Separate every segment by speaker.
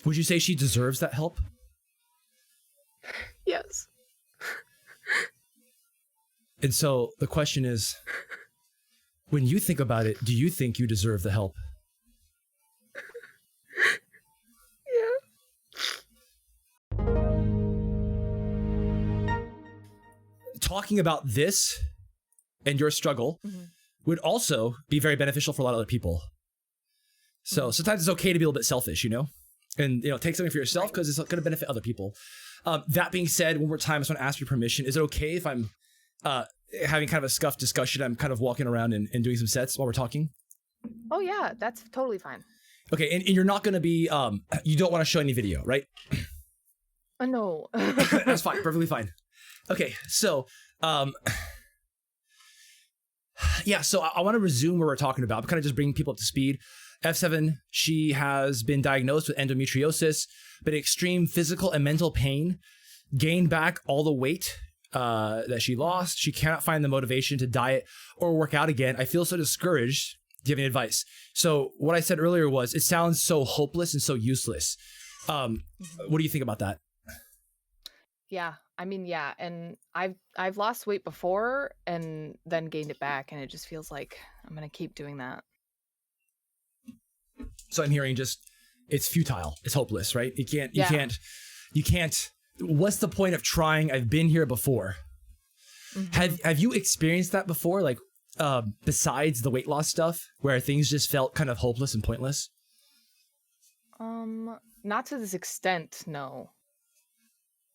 Speaker 1: Would you say she deserves that help?
Speaker 2: Yes.
Speaker 1: And so the question is, when you think about it, do you think you deserve the help?
Speaker 2: Yeah.
Speaker 1: Talking about this and your struggle would also be very beneficial for a lot of other people. So sometimes it's okay to be a little bit selfish, and take something for yourself because it's going to benefit other people. That being said, one more time, I just want to ask your permission. Is it okay if I'm having kind of a scuffed discussion? I'm kind of walking around and doing some sets while we're talking.
Speaker 2: Oh yeah, that's totally fine.
Speaker 1: Okay, and you're not going to be, you don't want to show any video, right?
Speaker 2: No.
Speaker 1: That's fine, perfectly fine. Okay, so, so I want to resume where we're talking about. I'm kind of just bringing people up to speed. F7, she has been diagnosed with endometriosis, but extreme physical and mental pain, gained back all the weight that she lost. She cannot find the motivation to diet or work out again. I feel so discouraged. Do you have any advice? So what I said earlier was, it sounds so hopeless and so useless. What do you think about that?
Speaker 2: Yeah, I mean, yeah, and I've lost weight before and then gained it back, and it just feels like I'm gonna keep doing that.
Speaker 1: So I'm hearing it's futile. It's hopeless, right? You can't. What's the point of trying? I've been here before. Have you experienced that before? Like, besides the weight loss stuff, where things just felt kind of hopeless and pointless?
Speaker 2: Not to this extent, no.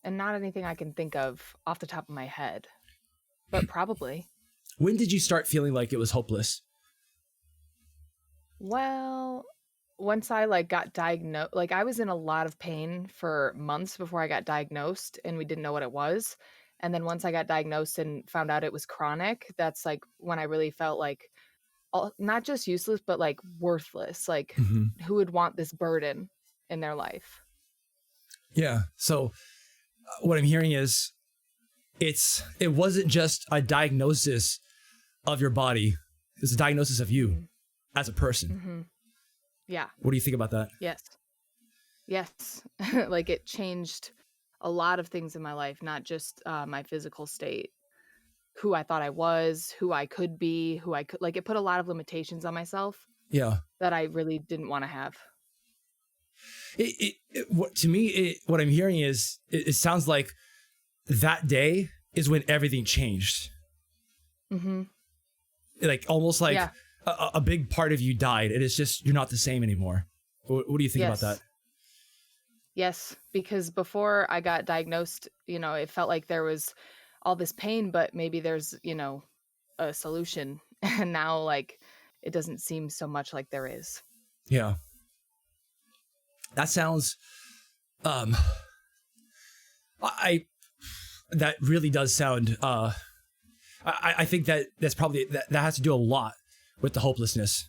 Speaker 2: And not anything I can think of off the top of my head, but probably.
Speaker 1: When did you start feeling like it was hopeless?
Speaker 2: Well, once I got diagnosed, I was in a lot of pain for months before I got diagnosed, and we didn't know what it was. And then once I got diagnosed and found out it was chronic, that's when I really felt not just useless, but worthless. Who would want this burden in their life? Yeah.
Speaker 1: So what I'm hearing is it wasn't just a diagnosis of your body. It's a diagnosis of you as a person.
Speaker 2: Yeah.
Speaker 1: What do you think about that?
Speaker 2: Yes. It changed a lot of things in my life, not just my physical state, who I thought I was, who I could be, who I could, it put a lot of limitations on myself.
Speaker 1: Yeah.
Speaker 2: That I really didn't want to have.
Speaker 1: What I'm hearing is, it sounds like that day is when everything changed. Almost a big part of you died, and it's just, you're not the same anymore. What do you think about that?
Speaker 2: Yes, because before I got diagnosed, it felt like there was all this pain, but maybe there's, a solution. And now, it doesn't seem so much like there is.
Speaker 1: Yeah. That sounds, that really does sound, I think that's probably, that has to do a lot with the hopelessness,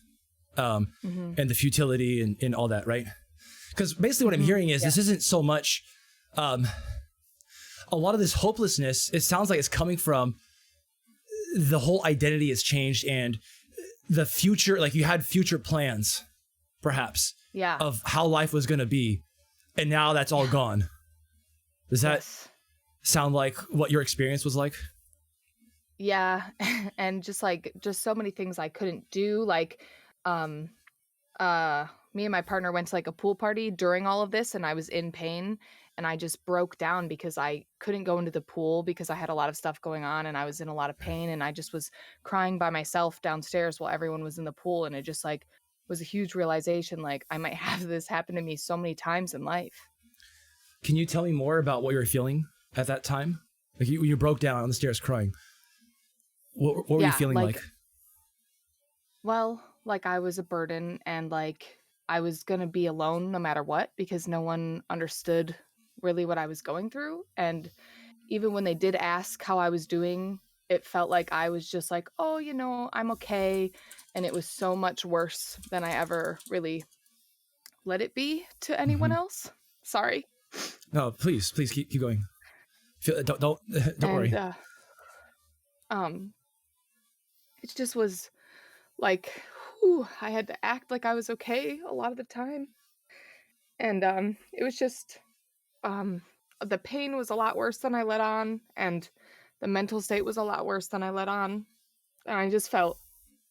Speaker 1: and the futility and all that, right? Because basically what I'm hearing is, this isn't so much, a lot of this hopelessness, it sounds like it's coming from the whole identity has changed, and the future, you had future plans, perhaps, of how life was going to be, and now that's all gone. Does that sound like what your experience was like?
Speaker 2: Yeah. And just so many things I couldn't do. Me and my partner went to a pool party during all of this, and I was in pain, and I just broke down because I couldn't go into the pool because I had a lot of stuff going on, and I was in a lot of pain, and I just was crying by myself downstairs while everyone was in the pool. And it just was a huge realization, I might have this happen to me so many times in life.
Speaker 1: Can you tell me more about what you were feeling at that time? You broke down on the stairs crying. What were you feeling like?
Speaker 2: Well, I was a burden, and I was going to be alone no matter what, because no one understood really what I was going through. And even when they did ask how I was doing, it felt like I was just oh, I'm okay. And it was so much worse than I ever really let it be to anyone else. Sorry.
Speaker 1: No, please keep going. Don't worry.
Speaker 2: It just was I had to act like I was okay a lot of the time. And it was just the pain was a lot worse than I let on, and the mental state was a lot worse than I let on. And I just felt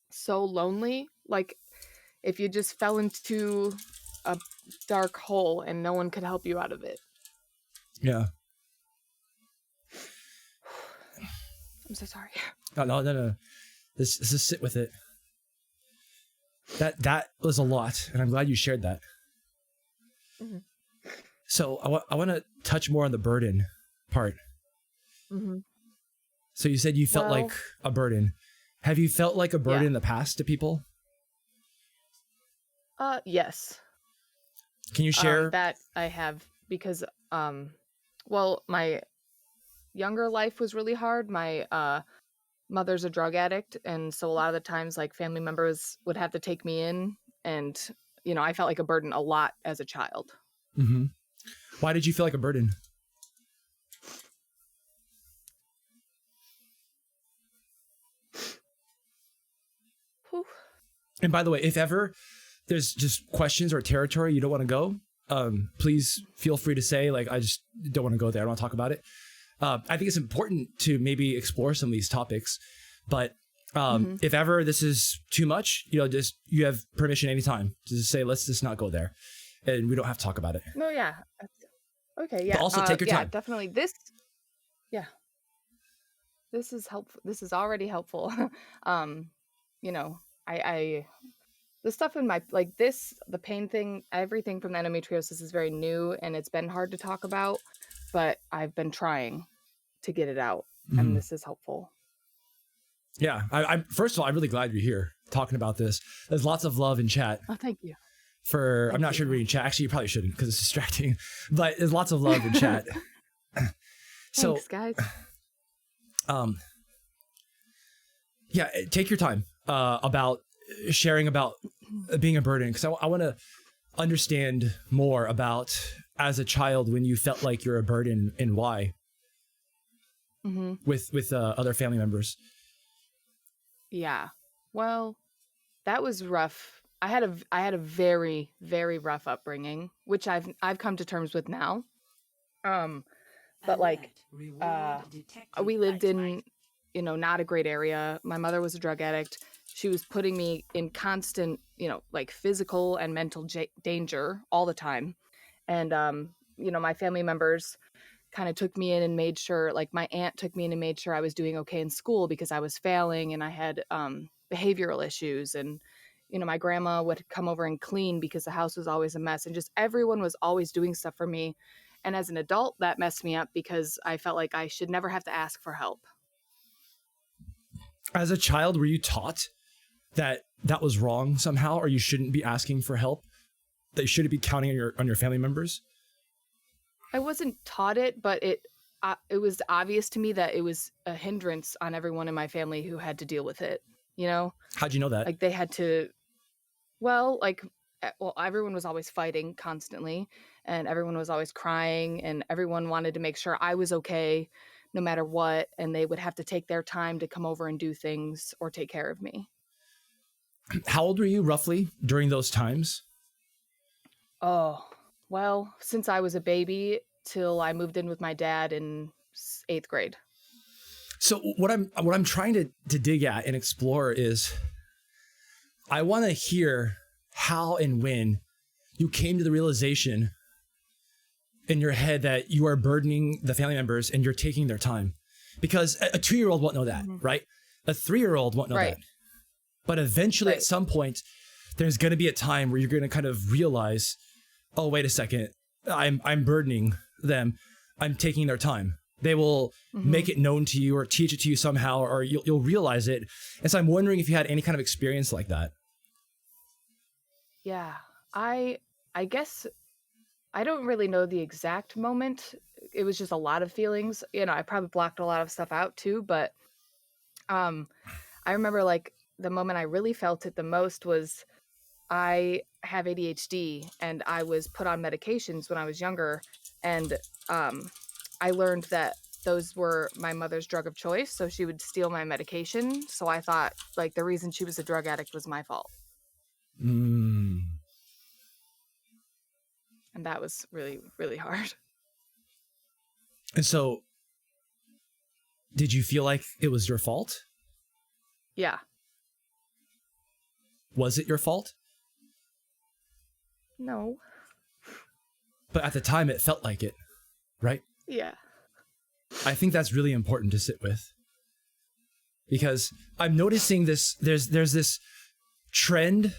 Speaker 2: so lonely, like if you just fell into a dark hole and no one could help you out of it.
Speaker 1: Yeah.
Speaker 2: I'm so sorry.
Speaker 1: No. Just sit with it. That was a lot, and I'm glad you shared that. Mm-hmm. So I want to touch more on the burden part. Mm-hmm. So you said you felt like a burden. Have you felt like a burden in the past to people?
Speaker 2: Yes.
Speaker 1: Can you share?
Speaker 2: That I have, because my younger life was really hard. My mother's a drug addict, and so a lot of the times, like, family members would have to take me in, and I felt like a burden a lot as a child.
Speaker 1: Mm-hmm. Why did you feel like a burden? Whew. And by the way, if ever there's just questions or territory you don't want to go, please feel free to say, like, I just don't want to go there. I don't want to talk about it. I think it's important to maybe explore some of these topics, but if ever this is too much, just, you have permission anytime to just say, let's just not go there, and we don't have to talk about it.
Speaker 2: No, yeah. Okay, yeah.
Speaker 1: But also take your time.
Speaker 2: Definitely. This is helpful. This is already helpful. I the stuff in my, like, this, the pain thing, everything from the endometriosis is very new, and it's been hard to talk about, but I've been trying to get it out, and this is helpful.
Speaker 1: Yeah. I'm first of all, I'm really glad you're here talking about this. There's lots of love in chat.
Speaker 2: Oh, thank you.
Speaker 1: I'm not sure you're reading chat. Actually, you probably shouldn't, because it's distracting, but there's lots of love in chat. So,
Speaker 2: thanks, guys.
Speaker 1: Yeah, take your time about sharing about being a burden, because I want to understand more about, as a child, when you felt like you're a burden and why. With other family members.
Speaker 2: Yeah. Well, that was rough. I had a very, very rough upbringing, which I've come to terms with now. But like, we lived in, not a great area. My mother was a drug addict. She was putting me in constant, like, physical and mental danger all the time. And, my family members kind of took me in and made sure, like, my aunt took me in and made sure I was doing okay in school because I was failing and I had behavioral issues. And, my grandma would come over and clean because the house was always a mess, and just everyone was always doing stuff for me. And as an adult, that messed me up because I felt like I should never have to ask for help.
Speaker 1: As a child, were you taught that was wrong somehow, or you shouldn't be asking for help, that you shouldn't be counting on your family members?
Speaker 2: I wasn't taught it, but it was obvious to me that it was a hindrance on everyone in my family who had to deal with it.
Speaker 1: How'd you know that?
Speaker 2: Like, they had to, everyone was always fighting constantly, and everyone was always crying, and everyone wanted to make sure I was okay no matter what, and they would have to take their time to come over and do things or take care of me.
Speaker 1: How old were you roughly during those times?
Speaker 2: Oh, well, since I was a baby till I moved in with my dad in 8th grade.
Speaker 1: So what I'm trying to dig at and explore is, I want to hear how and when you came to the realization in your head that you are burdening the family members and you're taking their time. Because a 2-year-old won't know that, right? A 3-year-old won't know that. But eventually, at some point, there's going to be a time where you're going to kind of realize, oh, wait a second, I'm burdening them. I'm taking their time. They will make it known to you or teach it to you somehow, or you'll realize it. And so I'm wondering if you had any kind of experience like that.
Speaker 2: Yeah, I guess I don't really know the exact moment. It was just a lot of feelings. I probably blocked a lot of stuff out too, but I remember, like, the moment I really felt it the most was, I have ADHD, and I was put on medications when I was younger, and I learned that those were my mother's drug of choice, so she would steal my medication. So I thought, like, the reason she was a drug addict was my fault. And that was really, really hard.
Speaker 1: And so, did you feel like it was your fault?
Speaker 2: Yeah.
Speaker 1: Was it your fault?
Speaker 2: No.
Speaker 1: But at the time, it felt like it, right?
Speaker 2: Yeah.
Speaker 1: I think that's really important to sit with. Because I'm noticing this, there's this trend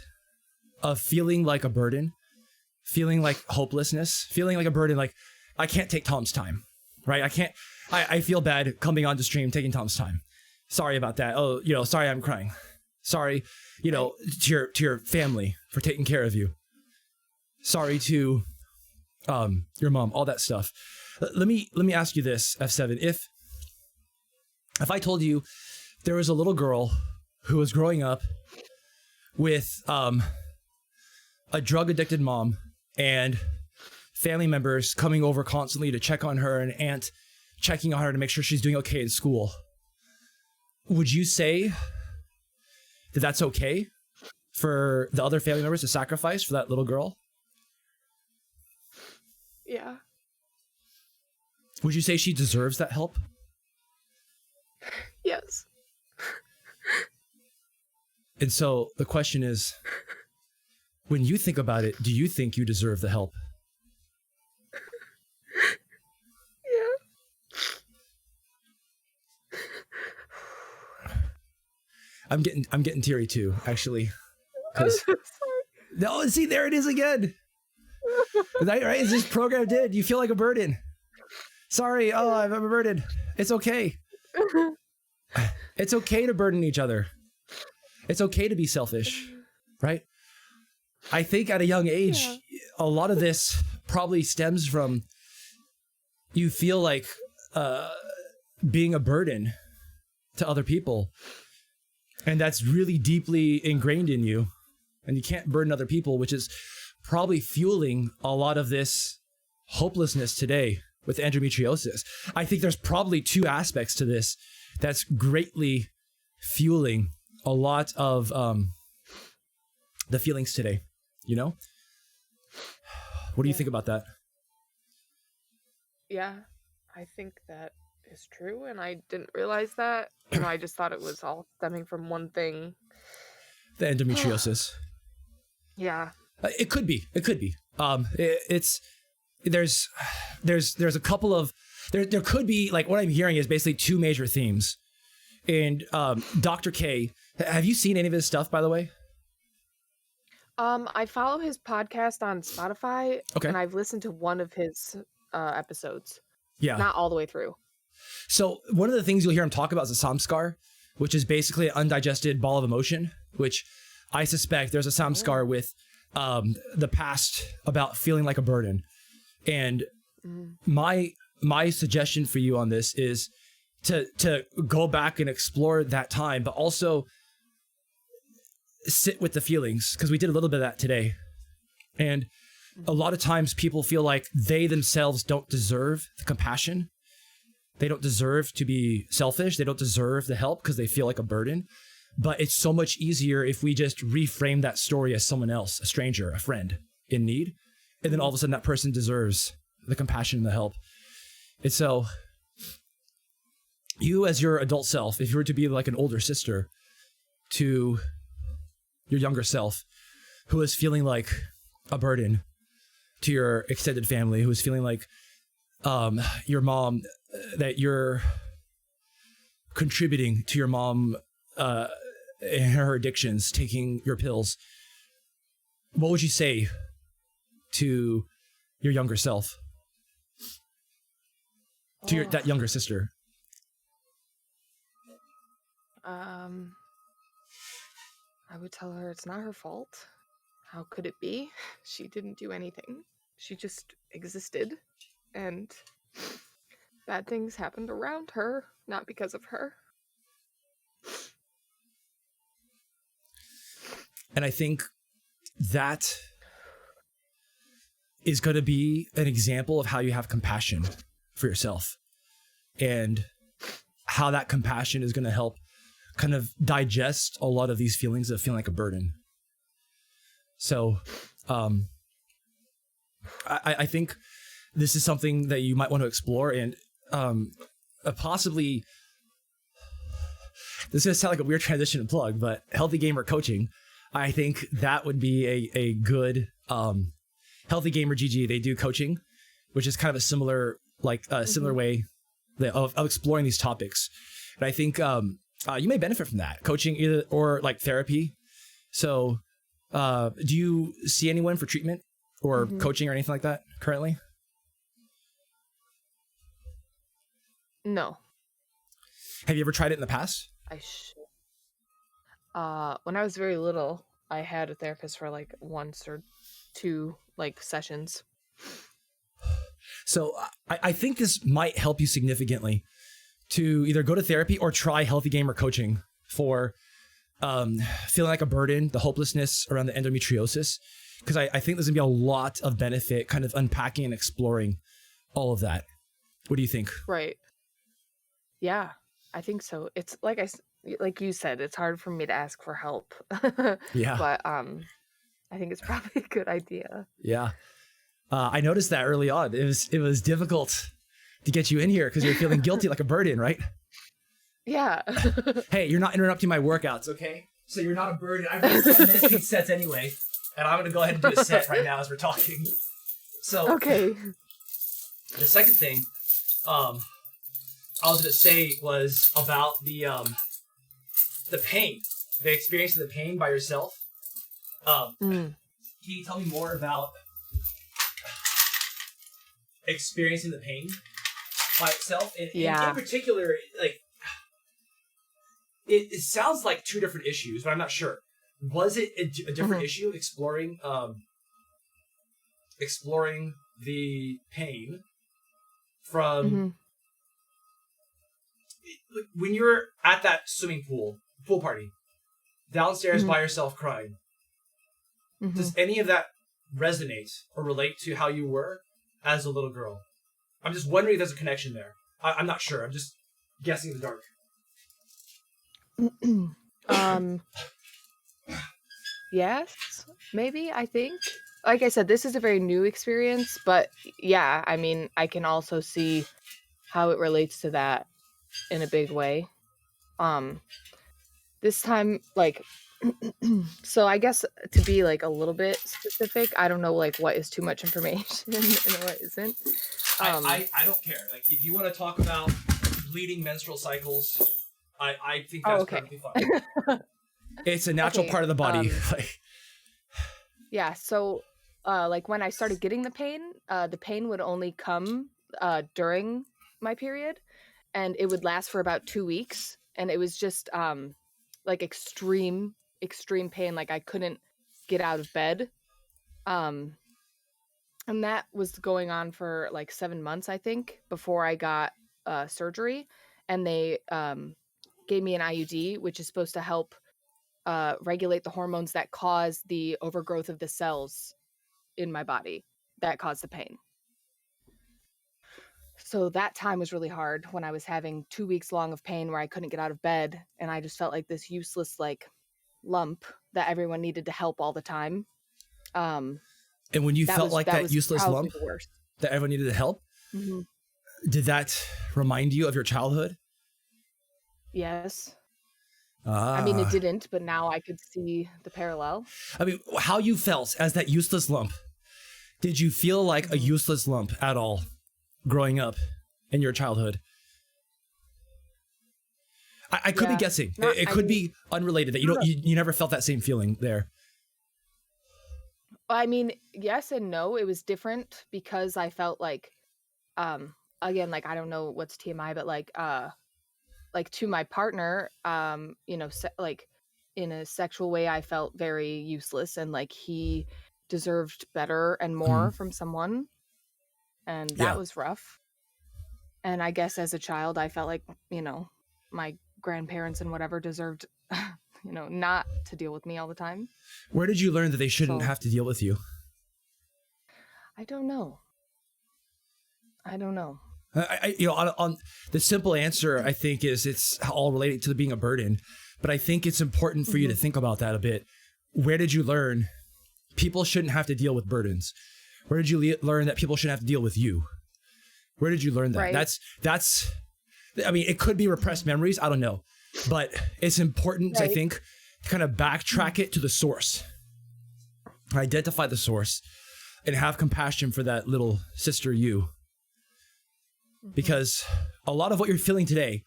Speaker 1: of feeling like a burden, feeling like hopelessness, feeling like a burden, like I can't take Tom's time, right? I feel bad coming onto stream, taking Tom's time. Sorry about that. Oh, sorry I'm crying. Sorry, to your family for taking care of you. Sorry to your mom, all that stuff. Let me ask you this, F7. If I told you there was a little girl who was growing up with a drug-addicted mom and family members coming over constantly to check on her, and an aunt checking on her to make sure she's doing okay in school, would you say that that's okay for the other family members to sacrifice for that little girl?
Speaker 2: Yeah.
Speaker 1: Would you say she deserves that help?
Speaker 2: Yes.
Speaker 1: And so the question is, when you think about it, do you think you deserve the help?
Speaker 2: Yeah.
Speaker 1: I'm getting teary too, actually. No, see, there it is again. Right? Is this program did? You feel like a burden. Sorry, I'm a burden. It's okay. It's okay to burden each other. It's okay to be selfish, right? I think at a young age, a lot of this probably stems from you feel like being a burden to other people. And that's really deeply ingrained in you. And you can't burden other people, which is probably fueling a lot of this hopelessness today with endometriosis. I think there's probably two aspects to this that's greatly fueling a lot of the feelings today, What do you think about that?
Speaker 2: Yeah, I think that is true, and I didn't realize that. I just thought it was all stemming from one thing.
Speaker 1: The endometriosis.
Speaker 2: Yeah.
Speaker 1: It could be. There's a couple of there could be, like, what I'm hearing is basically two major themes. And Dr. K, have you seen any of his stuff, by the way?
Speaker 2: I follow his podcast on Spotify,
Speaker 1: okay,
Speaker 2: and I've listened to one of his episodes.
Speaker 1: Yeah.
Speaker 2: Not all the way through.
Speaker 1: So one of the things you'll hear him talk about is a samskar, which is basically an undigested ball of emotion, which I suspect there's a samskar with the past about feeling like a burden. And my suggestion for you on this is to go back and explore that time, but also sit with the feelings, because we did a little bit of that today. And a lot of times people feel like they themselves don't deserve the compassion. They don't deserve to be selfish. They don't deserve the help because they feel like a burden. But it's so much easier if we just reframe that story as someone else, a stranger, a friend in need. And then all of a sudden that person deserves the compassion and the help. And so you, as your adult self, if you were to be like an older sister to your younger self, who is feeling like a burden to your extended family, who is feeling like your mom, that you're contributing to your mom and her addictions, taking your pills, what would you say to your younger self? To that younger sister?
Speaker 2: I would tell her it's not her fault. How could it be? She didn't do anything. She just existed, and bad things happened around her, not because of her.
Speaker 1: And I think that is going to be an example of how you have compassion for yourself, and how that compassion is going to help kind of digest a lot of these feelings of feeling like a burden. So I think this is something that you might want to explore, and possibly, this is going to sound like a weird transition to plug, but Healthy Gamer Coaching, I think that would be a good, Healthy Gamer GG, they do coaching, which is kind of a similar way of exploring these topics. And I think you may benefit from that, coaching either or like therapy. So do you see anyone for treatment or coaching or anything like that currently?
Speaker 2: No.
Speaker 1: Have you ever tried it in the past?
Speaker 2: I should. When I was very little, I had a therapist for like once or two like sessions.
Speaker 1: So I think this might help you significantly to either go to therapy or try Healthy Gamer Coaching for feeling like a burden, the hopelessness around the endometriosis, because I think there's gonna be a lot of benefit kind of unpacking and exploring all of that. What do you think?
Speaker 2: Right. Yeah, I think so. It's like like you said, it's hard for me to ask for help.
Speaker 1: Yeah.
Speaker 2: But I think it's probably a good idea.
Speaker 1: Yeah. I noticed that early on. It was difficult to get you in here because you're feeling guilty like a burden, right?
Speaker 2: Yeah.
Speaker 1: Hey, you're not interrupting my workouts, okay? So you're not a burden. I've done 15 sets anyway, and I'm going to go ahead and do a set right now as we're talking. So
Speaker 2: okay.
Speaker 1: The second thing I was going to say was about the pain, the experience of the pain by yourself. Can you tell me more about experiencing the pain by itself? And in particular, like, it sounds like two different issues, but I'm not sure. Was it a different issue exploring the pain from when you're at that pool party downstairs by yourself crying? Does any of that resonate or relate to how you were as a little girl? I'm just wondering if there's a connection there. I'm not sure. I'm just guessing in the dark.
Speaker 2: Yes, maybe, I think. Like I said, this is a very new experience, but yeah, I mean, I can also see how it relates to that in a big way. This time, like, so I guess to be like a little bit specific, I don't know like what is too much information and what isn't.
Speaker 1: I don't care. Like, if you want to talk about bleeding menstrual cycles, I think that's perfectly fine. It's a natural part of the body.
Speaker 2: Yeah, so like when I started getting the pain would only come during my period, and it would last for about 2 weeks, and it was just like extreme pain. Like I couldn't get out of bed. And that was going on for like 7 months, I think, before I got surgery. And they gave me an IUD, which is supposed to help regulate the hormones that cause the overgrowth of the cells in my body that cause the pain. So that time was really hard when I was having 2 weeks long of pain where I couldn't get out of bed, and I just felt like this useless like lump that everyone needed to help all the time.
Speaker 1: And when you felt like that useless lump that everyone needed to help, did that remind you of your childhood?
Speaker 2: Yes. I mean, it didn't, but now I could see the parallel.
Speaker 1: I mean, how you felt as that useless lump. Did you feel like a useless lump at all growing up in your childhood? I could be guessing. It could be unrelated, that you never felt that same feeling there.
Speaker 2: I mean, yes and no. It was different because I felt like, again, like, I don't know what's TMI, but like to my partner, you know, like in a sexual way, I felt very useless, and like he deserved better and more from someone. And that was rough. And I guess as a child, I felt like, you know, my grandparents and whatever deserved, you know, not to deal with me all the time.
Speaker 1: Where did you learn that they shouldn't have to deal with you?
Speaker 2: I don't know.
Speaker 1: You know, on the simple answer, I think, is it's all related to being a burden. But I think it's important for you to think about that a bit. Where did you learn people shouldn't have to deal with burdens? Where did you learn that people shouldn't have to deal with you? Where did you learn that?
Speaker 2: Right.
Speaker 1: That's, I mean, it could be repressed memories. I don't know, but it's important, I think, to kind of backtrack it to the source, identify the source, and have compassion for that little sister you. Because a lot of what you're feeling today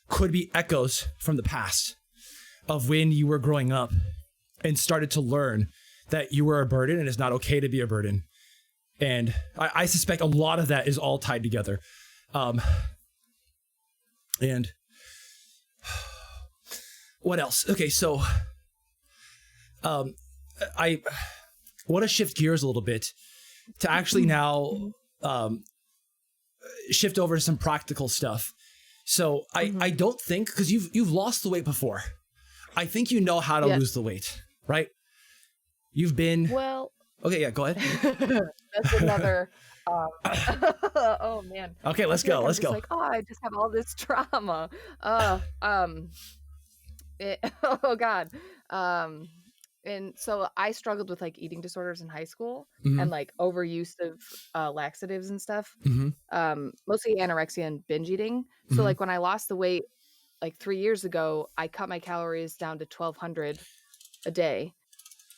Speaker 1: could be echoes from the past of when you were growing up and started to learn that you were a burden and it's not okay to be a burden. And I suspect a lot of that is all tied together. And what else? Okay, so I want to shift gears a little bit to actually now shift over to some practical stuff. So I don't think, because you've lost the weight before. I think you know how to lose the weight, right? You've been...
Speaker 2: Well...
Speaker 1: Okay, yeah, go ahead.
Speaker 2: That's another... oh, man.
Speaker 1: Okay, let's go. Let's go.
Speaker 2: Like, oh, I just have all this trauma. Oh, God. And so I struggled with like eating disorders in high school and like overuse of laxatives and stuff. Mostly anorexia and binge eating. So like when I lost the weight like 3 years ago, I cut my calories down to 1,200 a day,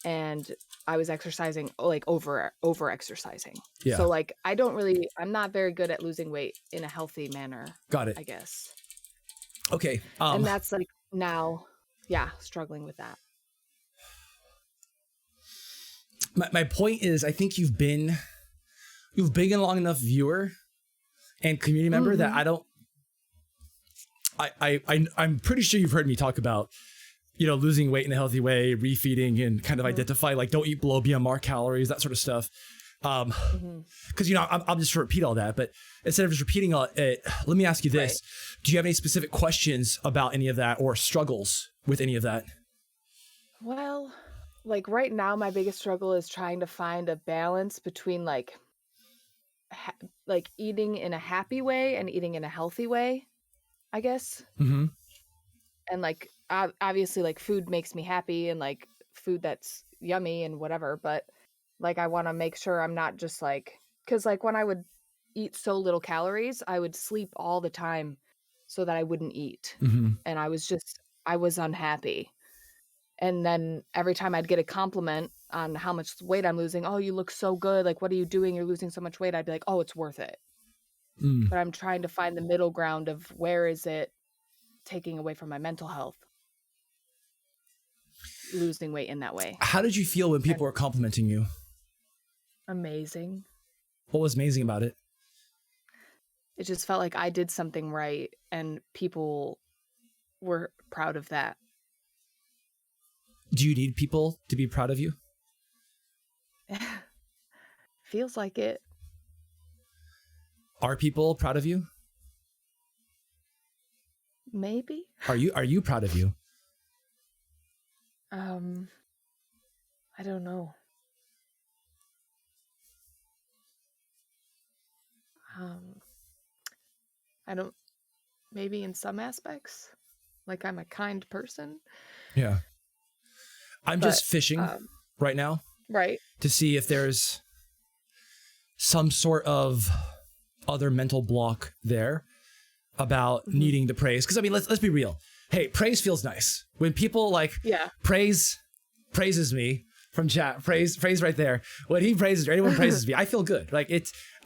Speaker 2: and I was exercising like over exercising. Yeah. So like I'm not very good at losing weight in a healthy manner.
Speaker 1: Got it.
Speaker 2: I guess.
Speaker 1: Okay.
Speaker 2: And that's like now, struggling with that.
Speaker 1: My point is, I think you've been a long enough viewer and community member that I'm pretty sure you've heard me talk about, losing weight in a healthy way, refeeding, and kind of identify, like, don't eat below BMR calories, that sort of stuff. Because, I'll just repeat all that, but instead of just repeating all it, let me ask you this. Right. Do you have any specific questions about any of that or struggles with any of that?
Speaker 2: Well, like right now, my biggest struggle is trying to find a balance between like eating in a happy way and eating in a healthy way, I guess. And like, obviously like food makes me happy and like food that's yummy and whatever. But like, I want to make sure I'm not just like, cause like when I would eat so little calories, I would sleep all the time so that I wouldn't eat. And I was unhappy. And then every time I'd get a compliment on how much weight I'm losing, oh, you look so good. Like, what are you doing? You're losing so much weight. I'd be like, oh, it's worth it. But I'm trying to find the middle ground of where is it taking away from my mental health, losing weight in that way.
Speaker 1: How did you feel when people were complimenting you?
Speaker 2: Amazing.
Speaker 1: What was amazing about it?
Speaker 2: It just felt like I did something right and people were proud of that.
Speaker 1: Do you need people to be proud of you?
Speaker 2: Feels like it.
Speaker 1: Are people proud of you?
Speaker 2: Maybe.
Speaker 1: Are you proud of you?
Speaker 2: I don't know. I don't, maybe in some aspects, like I'm a kind person.
Speaker 1: Yeah. I'm just fishing right now.
Speaker 2: Right.
Speaker 1: To see if there's some sort of other mental block there about needing to praise. Because I mean, let's be real. Hey, praise feels nice. When people like praises me from chat, praise right there. When he praises or anyone praises me, I feel good. Like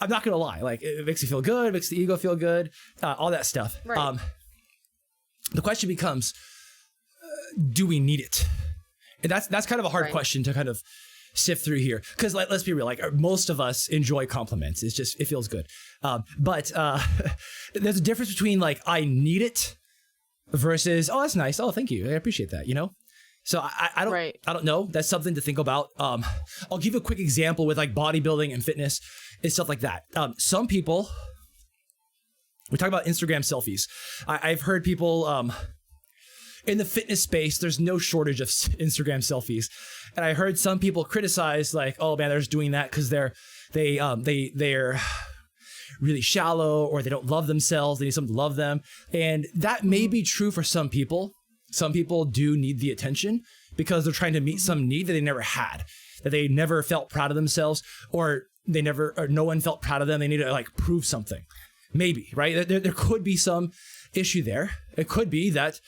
Speaker 1: I'm not gonna lie. Like it makes me feel good, it makes the ego feel good, all that stuff. Right. The question becomes, do we need it? And that's kind of a hard question to kind of sift through here. Because let's be real, like most of us enjoy compliments. It's just, it feels good. But there's a difference between like, I need it versus, oh, that's nice. Oh, thank you. I appreciate that, So I don't know. That's something to think about. I'll give you a quick example with like bodybuilding and fitness and stuff like that. Some people, we talk about Instagram selfies. I've heard people, in the fitness space, there's no shortage of Instagram selfies. And I heard some people criticize like, oh man, they're just doing that because they're really shallow or they don't love themselves. They need someone to love them. And that may be true for some people. Some people do need the attention because they're trying to meet some need that they never had, that they never felt proud of themselves, or they never, or no one felt proud of them. They need to like prove something. Maybe, right? There could be some issue there. It could be that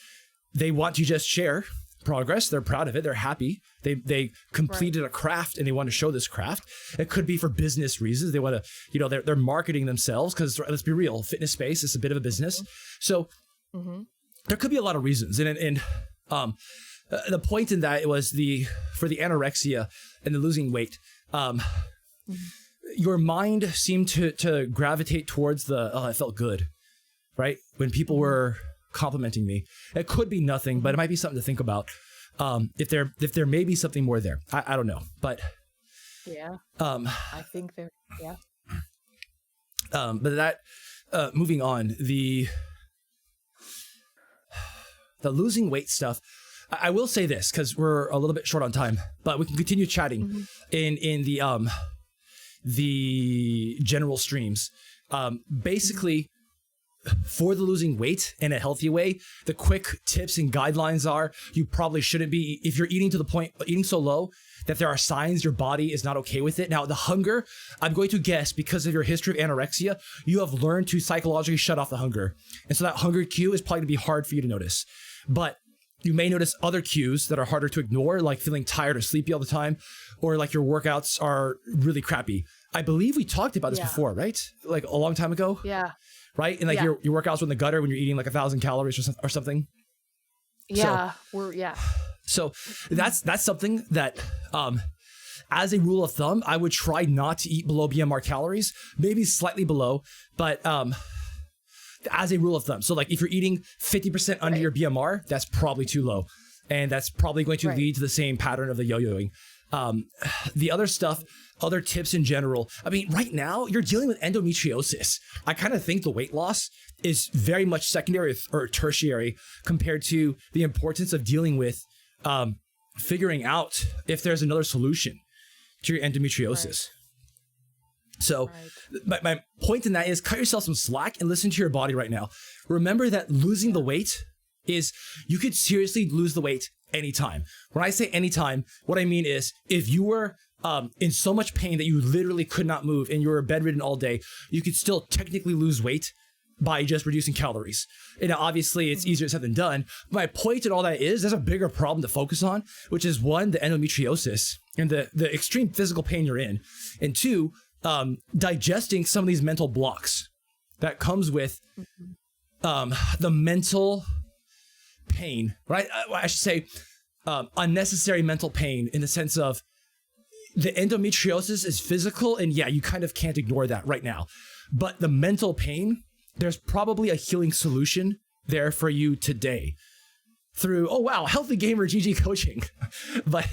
Speaker 1: they want to just share progress. They're proud of it. They're happy. They completed a craft and they want to show this craft. It could be for business reasons. They want to, you know, they're marketing themselves because let's be real, fitness space is a bit of a business. So there could be a lot of reasons. And the point in that was for the anorexia and the losing weight, your mind seemed to gravitate towards the, I felt good, right? When people were complimenting me. It could be nothing, but it might be something to think about. If there may be something more there. I don't know, but
Speaker 2: yeah, I think there, yeah.
Speaker 1: But that, moving on, the losing weight stuff, I will say this because we're a little bit short on time, but we can continue chatting in the general streams. Basically, for the losing weight in a healthy way, the quick tips and guidelines are you probably shouldn't be, if you're eating to the point, eating so low that there are signs your body is not okay with it. Now, the hunger, I'm going to guess because of your history of anorexia, you have learned to psychologically shut off the hunger. And so that hunger cue is probably going to be hard for you to notice. But you may notice other cues that are harder to ignore, like feeling tired or sleepy all the time, or like your workouts are really crappy. I believe we talked about this before, right? Like a long time ago?
Speaker 2: Yeah.
Speaker 1: Right? And like your workouts were in the gutter when you're eating like 1,000 calories or something.
Speaker 2: Yeah.
Speaker 1: So that's something that, as a rule of thumb, I would try not to eat below BMR calories, maybe slightly below, but as a rule of thumb. So like if you're eating 50% under your BMR, that's probably too low. And that's probably going to lead to the same pattern of the yo-yoing. The other stuff, other tips in general. I mean, right now you're dealing with endometriosis. I kind of think the weight loss is very much secondary or tertiary compared to the importance of dealing with figuring out if there's another solution to your endometriosis. So my point in that is cut yourself some slack and listen to your body right now. Remember that losing the weight is, you could seriously lose the weight anytime. When I say anytime, what I mean is if you were in so much pain that you literally could not move and you were bedridden all day, you could still technically lose weight by just reducing calories. And obviously it's easier said than done. My point in all that is there's a bigger problem to focus on, which is one, the endometriosis and the extreme physical pain you're in. And two, digesting some of these mental blocks that comes with the mental pain, right? I should say unnecessary mental pain in the sense of the endometriosis is physical, and yeah, you kind of can't ignore that right now. But the mental pain, there's probably a healing solution there for you today through, oh wow, Healthy Gamer GG coaching. But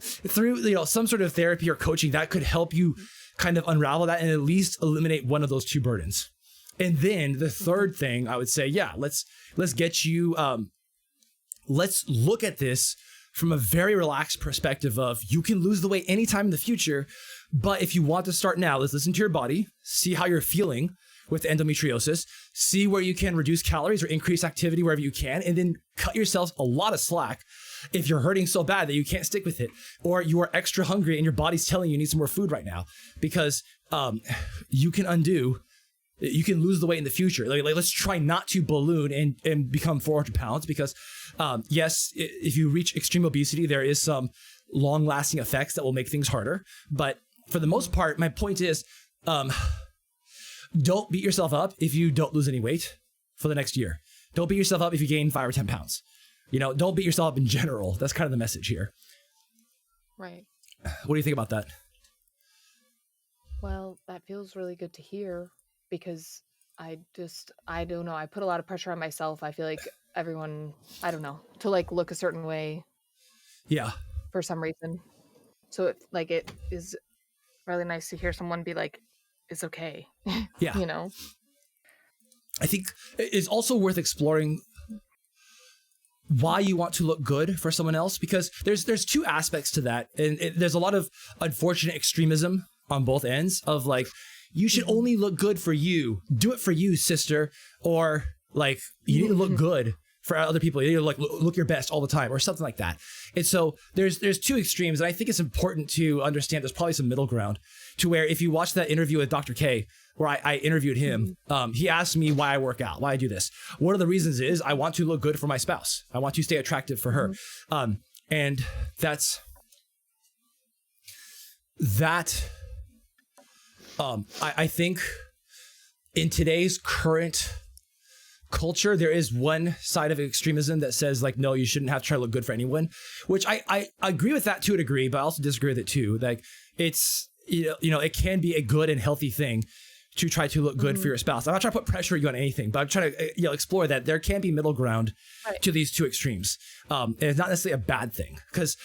Speaker 1: through some sort of therapy or coaching that could help you kind of unravel that and at least eliminate one of those two burdens. And then the third thing I would say, let's get you, let's look at this from a very relaxed perspective of you can lose the weight anytime in the future, but if you want to start now, let's listen to your body, see how you're feeling with endometriosis, see where you can reduce calories or increase activity wherever you can, and then cut yourself a lot of slack if you're hurting so bad that you can't stick with it, or you are extra hungry and your body's telling you need some more food right now, because you can lose the weight in the future. Like let's try not to balloon and become 400 pounds because yes, if you reach extreme obesity, there is some long lasting effects that will make things harder. But for the most part, my point is, don't beat yourself up if you don't lose any weight for the next year. Don't beat yourself up if you gain 5 or 10 pounds. Don't beat yourself up in general. That's kind of the message here.
Speaker 2: Right.
Speaker 1: What do you think about that?
Speaker 2: Well, that feels really good to hear because I don't know. I put a lot of pressure on myself. I feel like everyone, I don't know, to like look a certain way.
Speaker 1: Yeah.
Speaker 2: For some reason. So it is really nice to hear someone be like, it's okay.
Speaker 1: Yeah. I think it's also worth exploring why you want to look good for someone else, because there's two aspects to that. And there's a lot of unfortunate extremism on both ends of like, you should only look good for you. Do it for you, sister. Or like, you need to look good for other people. You need to like look your best all the time or something like that. And so there's two extremes. And I think it's important to understand there's probably some middle ground to where if you watch that interview with Dr. K, where I interviewed him, he asked me why I work out, why I do this. One of the reasons is I want to look good for my spouse. I want to stay attractive for her. And I think in today's current culture, there is one side of extremism that says like, no, you shouldn't have to try to look good for anyone, which I agree with that to a degree, but I also disagree with it too. Like it's, it can be a good and healthy thing to try to look good for your spouse. I'm not trying to put pressure on you on anything, but I'm trying to explore that there can be middle ground to these two extremes. And it's not necessarily a bad thing, because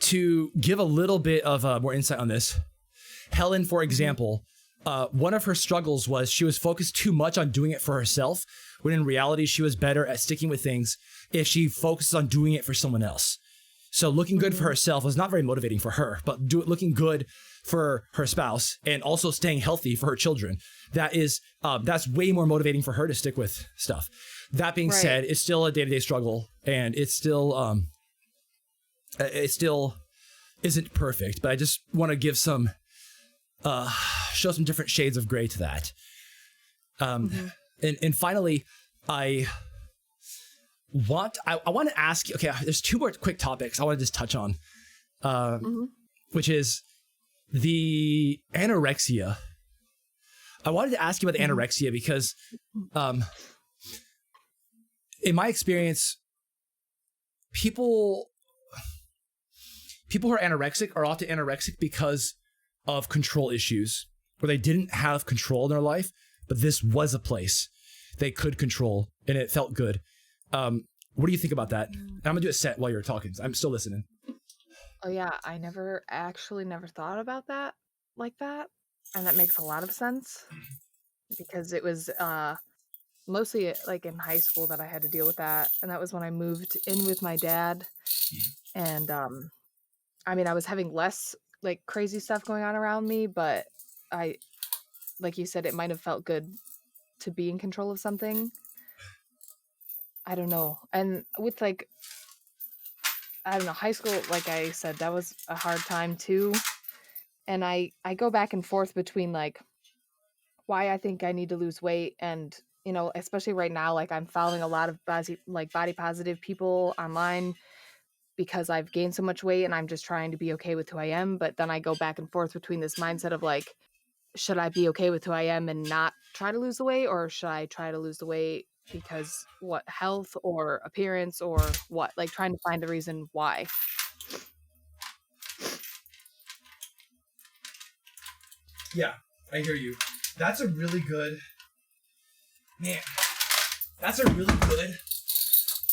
Speaker 1: to give a little bit of more insight on this, Helen, for example, one of her struggles was she was focused too much on doing it for herself, when in reality she was better at sticking with things if she focuses on doing it for someone else. So looking good for herself was not very motivating for her, but looking good for her spouse and also staying healthy for her children, that's way more motivating for her to stick with stuff. That being said, it's still a day-to-day struggle, and it still isn't perfect, but I just want to give some show some different shades of gray to that. And finally, I want to ask you, okay, there's two more quick topics I want to just touch on, which is the anorexia. I wanted to ask you about the anorexia because in my experience, people who are anorexic are often anorexic because of control issues, where they didn't have control in their life, but this was a place they could control and it felt good. What do you think about that? I'm gonna do a set while you're talking. I'm still listening.
Speaker 2: Oh yeah, I never thought about that like that, and that makes a lot of sense, because it was mostly like in high school that I had to deal with that, and that was when I moved in with my dad, and I mean, I was having less like crazy stuff going on around me, but like you said, it might have felt good to be in control of something. I don't know. And with like, I don't know, high school, like I said, that was a hard time too. And I go back and forth between like why I think I need to lose weight, and especially right now, like I'm following a lot of body positive people online because I've gained so much weight and I'm just trying to be okay with who I am. But then I go back and forth between this mindset of like, should I be okay with who I am and not try to lose the weight, or should I try to lose the weight because what, health or appearance or what, like trying to find the reason why.
Speaker 1: Yeah, I hear you. That's a really good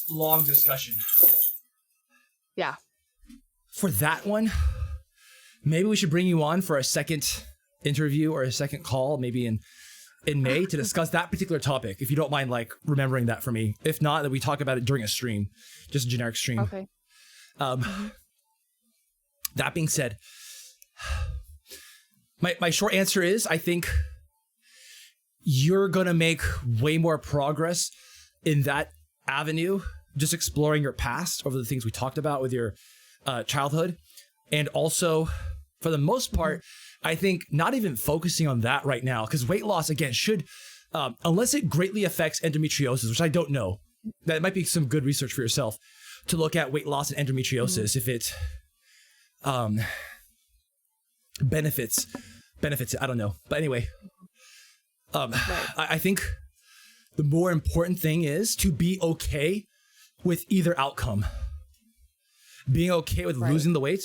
Speaker 1: long discussion.
Speaker 2: Yeah.
Speaker 1: For that one, maybe we should bring you on for a second interview or a second call, maybe in May, to discuss that particular topic, if you don't mind like remembering that for me. If not, then we talk about it during a stream, just a generic stream.
Speaker 2: Okay.
Speaker 1: That being said, my short answer is I think you're gonna make way more progress in that avenue, just exploring your past over the things we talked about with your childhood, and also for the most part, I think not even focusing on that right now, because weight loss, again, should, unless it greatly affects endometriosis, which I don't know, that might be some good research for yourself to look at weight loss and endometriosis, if it benefits it. I don't know. But anyway, I think the more important thing is to be okay with either outcome. Being okay with losing the weight,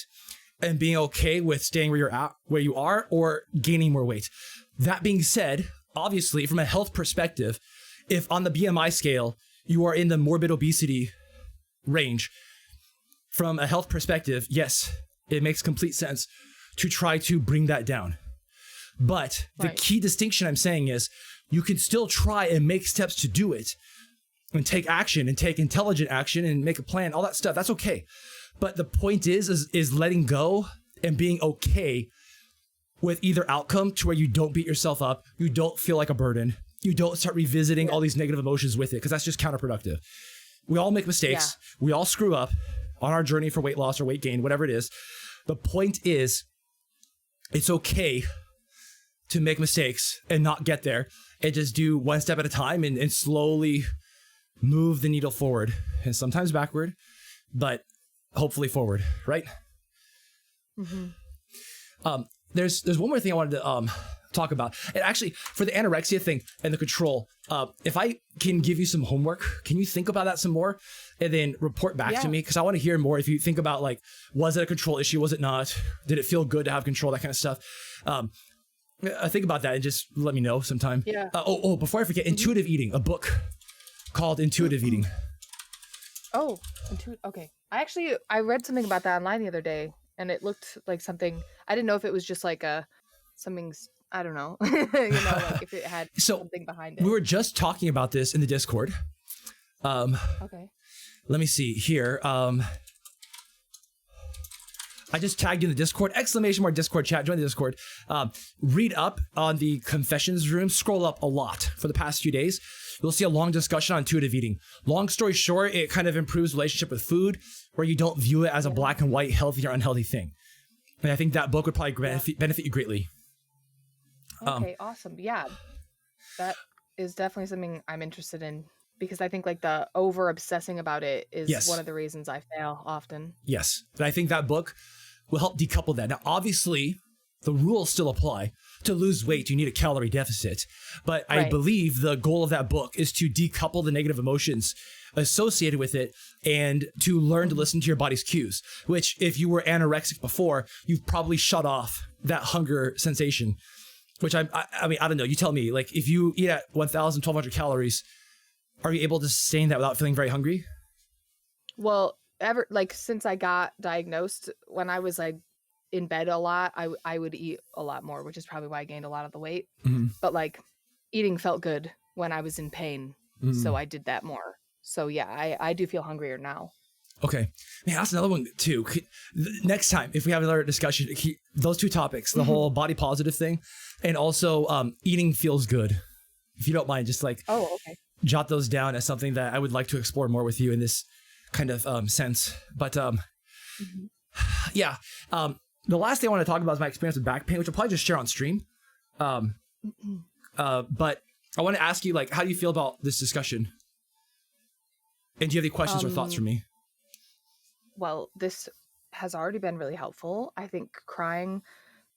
Speaker 1: and being okay with staying where you are, or gaining more weight. That being said, obviously, from a health perspective, if on the BMI scale, you are in the morbid obesity range, from a health perspective, yes, it makes complete sense to try to bring that down. But the key distinction I'm saying is you can still try and make steps to do it, and take action and take intelligent action and make a plan, all that stuff. That's okay. But the point is letting go and being okay with either outcome, to where you don't beat yourself up, you don't feel like a burden, you don't start revisiting all these negative emotions with it, because that's just counterproductive. We all make mistakes. We all screw up on our journey for weight loss or weight gain, whatever it is. The point is, it's okay to make mistakes and not get there, and just do one step at a time and slowly move the needle forward, and sometimes backward, but hopefully forward, right? There's one more thing I wanted to talk about. And actually, for the anorexia thing and the control, if I can give you some homework, can you think about that some more and then report back to me? Because I want to hear more. If you think about, like, was it a control issue? Was it not? Did it feel good to have control? That kind of stuff. Think about that and just let me know sometime.
Speaker 2: Yeah.
Speaker 1: Before I forget, Intuitive Eating, a book called Intuitive Eating.
Speaker 2: Oh, okay. I read something about that online the other day, and it looked like something. I didn't know if it was just like something. I don't know. Like if it had something behind it.
Speaker 1: We were just talking about this in the Discord.
Speaker 2: Okay.
Speaker 1: Let me see here. I just tagged you in the Discord, !Discord chat, join the Discord. Read up on the confessions room, scroll up a lot for the past few days. You'll see a long discussion on intuitive eating. Long story short, it kind of improves relationship with food, where you don't view it as a black and white, healthy or unhealthy thing. And I think that book would probably benefit you greatly.
Speaker 2: Okay, awesome. Yeah, that is definitely something I'm interested in, because I think like the over obsessing about it is one of the reasons I fail often.
Speaker 1: Yes, but I think that book will help decouple that. Now, obviously, the rules still apply. To lose weight, you need a calorie deficit. But I believe the goal of that book is to decouple the negative emotions associated with it and to learn to listen to your body's cues, which if you were anorexic before, you've probably shut off that hunger sensation, which I mean, I don't know. You tell me, like, if you eat at 1,000, 1,200 calories, are you able to sustain that without feeling very hungry?
Speaker 2: Well, since I got diagnosed, when I was like in bed a lot, I would eat a lot more, which is probably why I gained a lot of the weight. But like eating felt good when I was in pain, so I did that more. So yeah, I do feel hungrier now.
Speaker 1: Okay, man, that's another one too. Next time, if we have another discussion, those two topics, the whole body positive thing, and also eating feels good. If you don't mind, just like jot those down as something that I would like to explore more with you in this kind of sense. But the last thing I want to talk about is my experience with back pain, which I'll probably just share on stream. But I want to ask you, like, how do you feel about this discussion? And do you have any questions or thoughts for me?
Speaker 2: Well, this has already been really helpful. I think crying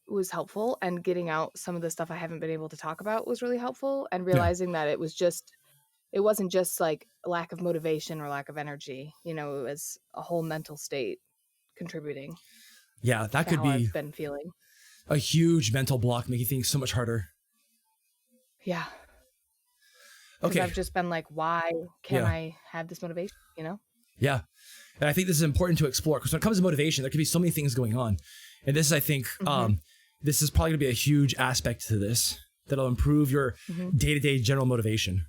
Speaker 2: was helpful, and getting out some of the stuff I haven't been able to talk about was really helpful, and realizing that it wasn't just like a lack of motivation or lack of energy. It was a whole mental state contributing.
Speaker 1: Yeah, that could be
Speaker 2: I've been feeling
Speaker 1: a huge mental block, making things so much harder.
Speaker 2: Yeah.
Speaker 1: Okay.
Speaker 2: I've just been like, why can't I have this motivation?
Speaker 1: Yeah. And I think this is important to explore, because when it comes to motivation, there could be so many things going on. And this is, I think, this is probably going to be a huge aspect to this that'll improve your day-to-day general motivation.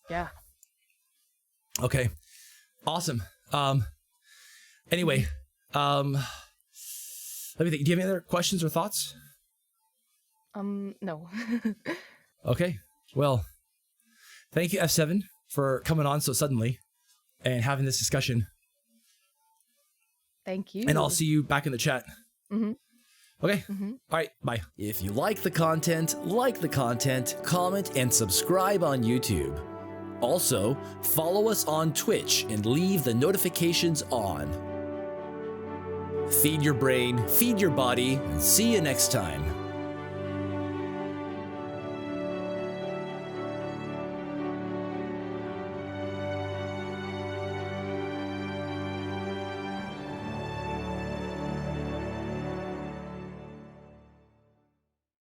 Speaker 2: Yeah.
Speaker 1: Okay. Awesome. Anyway, let me think. Do you have any other questions or thoughts?
Speaker 2: No.
Speaker 1: Okay. Well, thank you, F7, for coming on so suddenly and having this discussion.
Speaker 2: Thank you.
Speaker 1: And I'll see you back in the chat. Okay. All right. Bye. If you like the content, comment, and subscribe on YouTube. Also, follow us on Twitch and leave the notifications on. Feed your brain, feed your body, and see you next time.